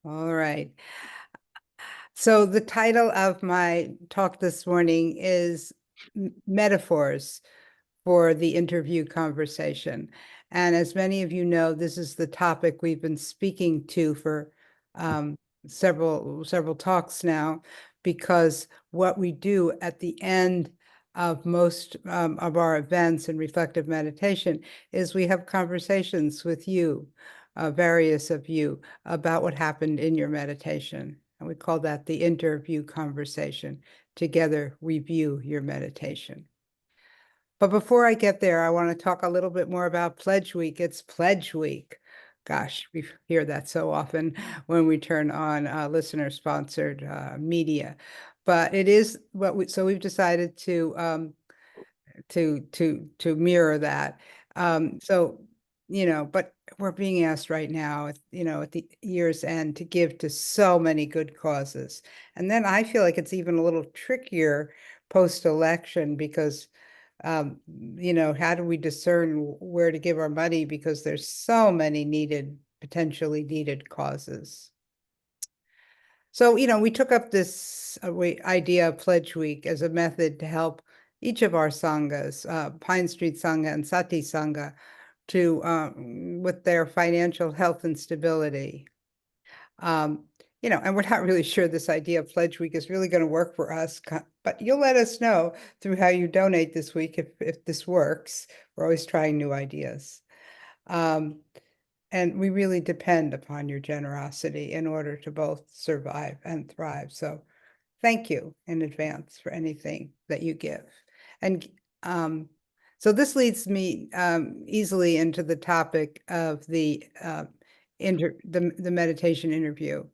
All right. So the title of my talk this morning is Metaphors for the Interview Conversation. And as many of you know, this is the topic we've been speaking to for um, several talks now, because what we do at the end of most of our events in reflective meditation is we have conversations with you, various of you, about what happened in your meditation. And we call that the interview conversation. Together, we view your meditation. But before I get there, I want to talk a little bit more about Pledge Week. It's Pledge Week. Gosh, we hear that so often when we turn on listener-sponsored media. But it is what so we've decided to mirror that. So, but we're being asked right now, at the year's end to give to so many good causes. And then I feel like it's even a little trickier post-election because, how do we discern where to give our money? Because there's so many potentially needed causes. So, we took up this idea of Pledge Week as a method to help each of our sanghas, Pine Street Sangha and Sati Sangha, to with their financial health and stability. And we're not really sure this idea of Pledge Week is really going to work for us, but you'll let us know through how you donate this week if this works. We're always trying new ideas. And we really depend upon your generosity in order to both survive and thrive. So thank you in advance for anything that you give. And so this leads me easily into the topic of the meditation interview,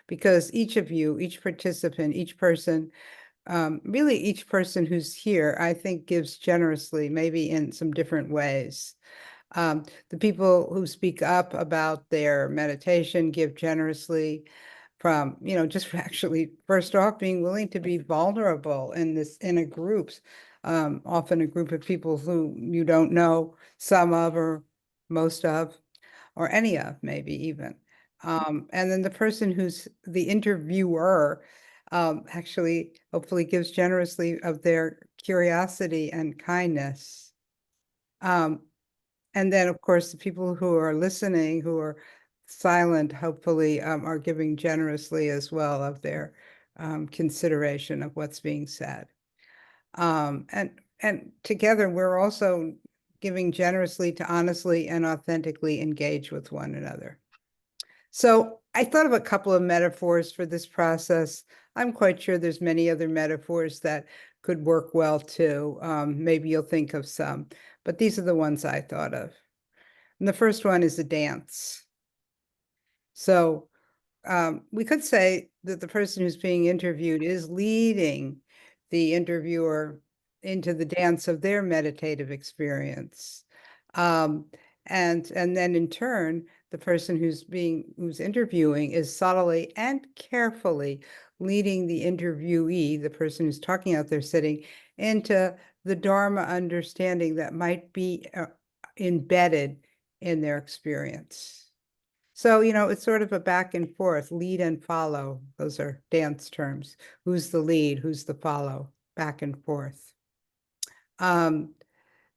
because each of you, each participant, each person, really each person who's here, I think gives generously, maybe in some different ways. The people who speak up about their meditation give generously from, just for actually, first off, being willing to be vulnerable in a group, often a group of people who you don't know some of or most of, or any of, maybe even. And then the person who's the interviewer actually hopefully gives generously of their curiosity and kindness. And then, of course, the people who are listening, who are silent, hopefully are giving generously as well of their consideration of what's being said. And together, we're also giving generously to honestly and authentically engage with one another. So I thought of a couple of metaphors for this process. I'm quite sure there's many other metaphors that could work well too. Maybe you'll think of some, but these are the ones I thought of. And the first one is a dance. So we could say that the person who's being interviewed is leading the interviewer into the dance of their meditative experience. And then in turn, the person who's interviewing is subtly and carefully leading the interviewee, the person who's talking out there sitting, into the Dharma understanding that might be embedded in their experience. So, it's sort of a back and forth, lead and follow. Those are dance terms. Who's the lead? Who's the follow? Back and forth.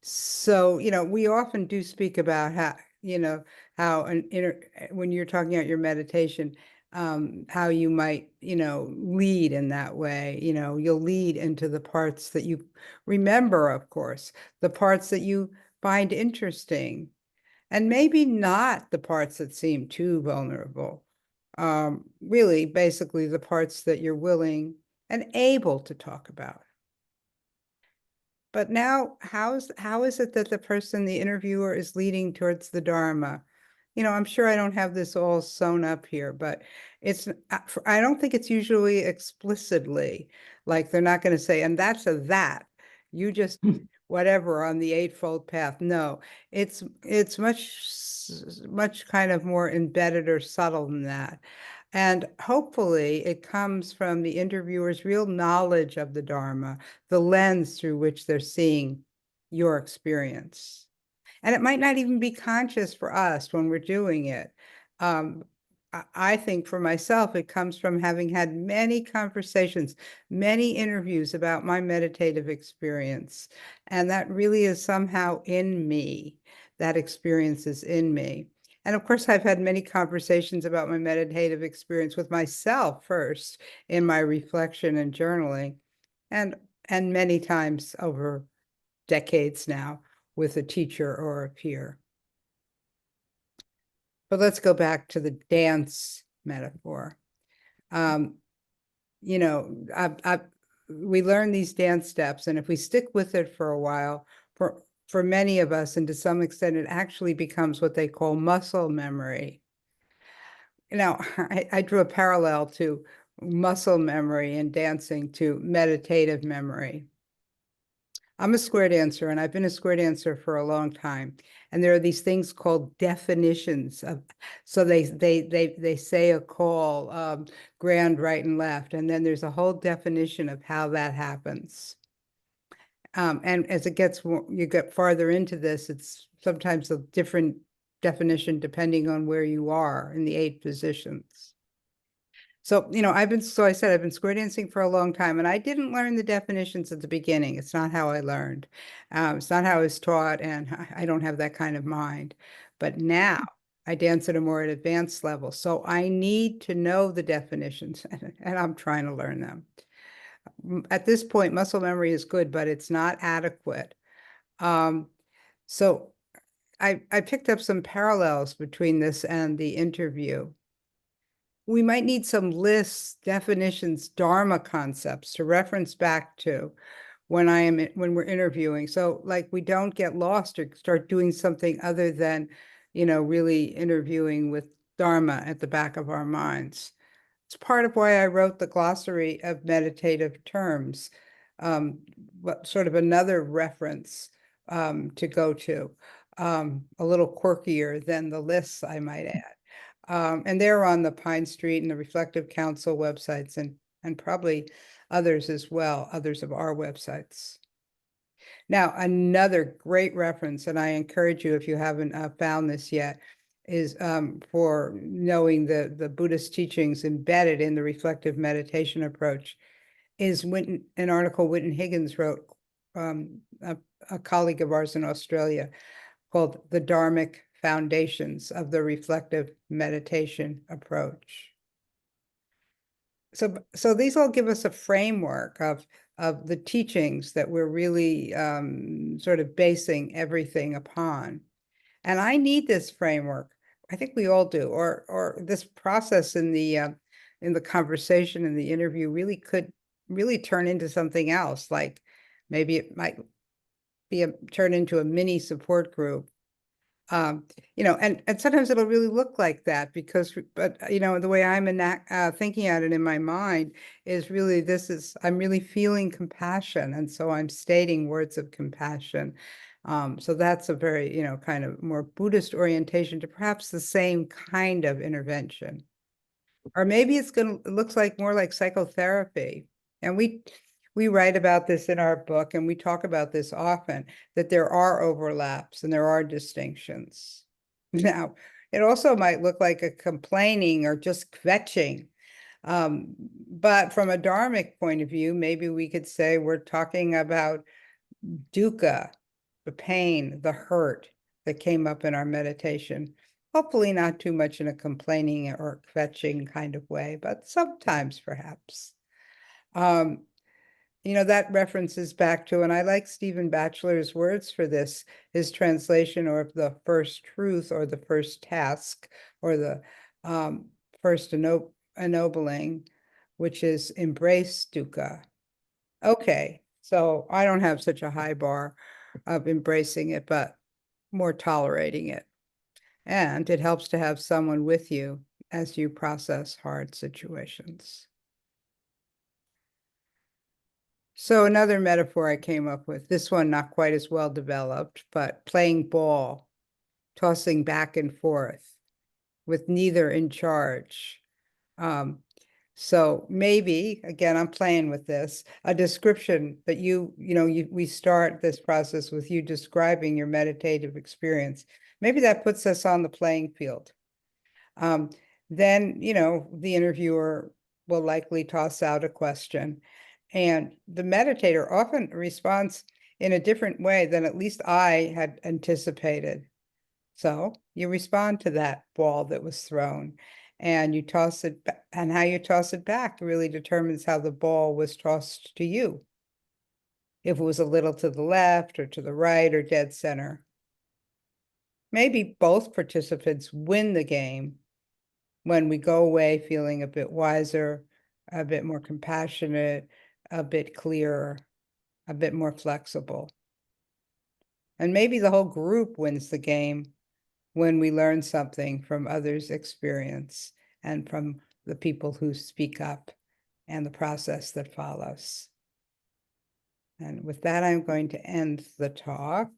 So, we often do speak about how when you're talking about your meditation, how you might, lead in that way. You'll lead into the parts that you remember, of course, the parts that you find interesting, and maybe not the parts that seem too vulnerable. Really, basically the parts that you're willing and able to talk about. But now, how is it that the interviewer is leading towards the Dharma? I'm sure I don't have this all sewn up here, but I don't think it's usually explicitly, like they're not going to say, and that's a that. You just whatever on the Eightfold Path. No, it's much kind of more embedded or subtle than that. And hopefully it comes from the interviewer's real knowledge of the Dharma, the lens through which they're seeing your experience. And it might not even be conscious for us when we're doing it. I think for myself, it comes from having had many conversations, many interviews about my meditative experience. And that really is somehow in me. That experience is in me. And of course, I've had many conversations about my meditative experience with myself first in my reflection and journaling, and many times over decades now with a teacher or a peer. But let's go back to the dance metaphor. You know, we learn these dance steps, and if we stick with it for a while, for many of us, and to some extent, it actually becomes what they call muscle memory. Now, I drew a parallel to muscle memory and dancing to meditative memory. I'm a square dancer, and I've been a square dancer for a long time. And there are these things called definitions of, so they say a call, grand, right, and left, and then there's a whole definition of how that happens. And as it gets more, you get farther into this, it's sometimes a different definition depending on where you are in the 8 positions. So, you know, I said I've been square dancing for a long time, and I didn't learn the definitions at the beginning. It's not how I learned. It's not how I was taught, and I don't have that kind of mind. But now I dance at a more advanced level. So I need to know the definitions, and I'm trying to learn them. At this point, muscle memory is good, but it's not adequate. So I picked up some parallels between this and the interview. We might need some lists, definitions, Dharma concepts to reference back to when we're interviewing. So like we don't get lost or start doing something other than, you know, really interviewing with Dharma at the back of our minds. It's part of why I wrote the glossary of meditative terms, sort of another reference to go to, a little quirkier than the lists, I might add. And they're on the Pine Street and the Reflective Council websites, and probably others as well, others of our websites. Now, another great reference, and I encourage you if you haven't found this yet, is for knowing the Buddhist teachings embedded in the reflective meditation approach, is an article Winton Higgins wrote, a colleague of ours in Australia, called The Dharmic Foundations of the Reflective Meditation Approach. So these all give us a framework of the teachings that we're really sort of basing everything upon. And I need this framework. I think we all do, or this process in the conversation, in the interview, really could really turn into something else. Like maybe it might be turn into a mini support group. You know, and sometimes it'll really look like that because, but you know, the way I'm thinking at it in my mind is really, I'm really feeling compassion. And so I'm stating words of compassion. So that's a very, you know, kind of more Buddhist orientation to perhaps the same kind of intervention. Or maybe it looks like more like psychotherapy. And we write about this in our book, and we talk about this often, that there are overlaps and there are distinctions. Now, it also might look like a complaining or just kvetching. But from a dharmic point of view, maybe we could say we're talking about dukkha, the pain, the hurt that came up in our meditation. Hopefully not too much in a complaining or kvetching kind of way, but sometimes perhaps. You know, that references back to, and I like Stephen Batchelor's words for this, his translation of the first truth or the first task or the first ennobling, which is embrace dukkha. Okay, so I don't have such a high bar of embracing it, but more tolerating it. And it helps to have someone with you as you process hard situations. So another metaphor I came up with, this one not quite as well developed, but playing ball, tossing back and forth with neither in charge. So maybe, again, I'm playing with this, a description that we start this process with you describing your meditative experience. Maybe that puts us on the playing field. then, the interviewer will likely toss out a question, and the meditator often responds in a different way than at least I had anticipated. So you respond to that ball that was thrown, and you toss it, and how you toss it back really determines how the ball was tossed to you. If it was a little to the left or to the right or dead center. Maybe both participants win the game when we go away feeling a bit wiser, a bit more compassionate, a bit clearer, a bit more flexible. And maybe the whole group wins the game when we learn something from others' experience and from the people who speak up and the process that follows. And with that, I'm going to end the talk.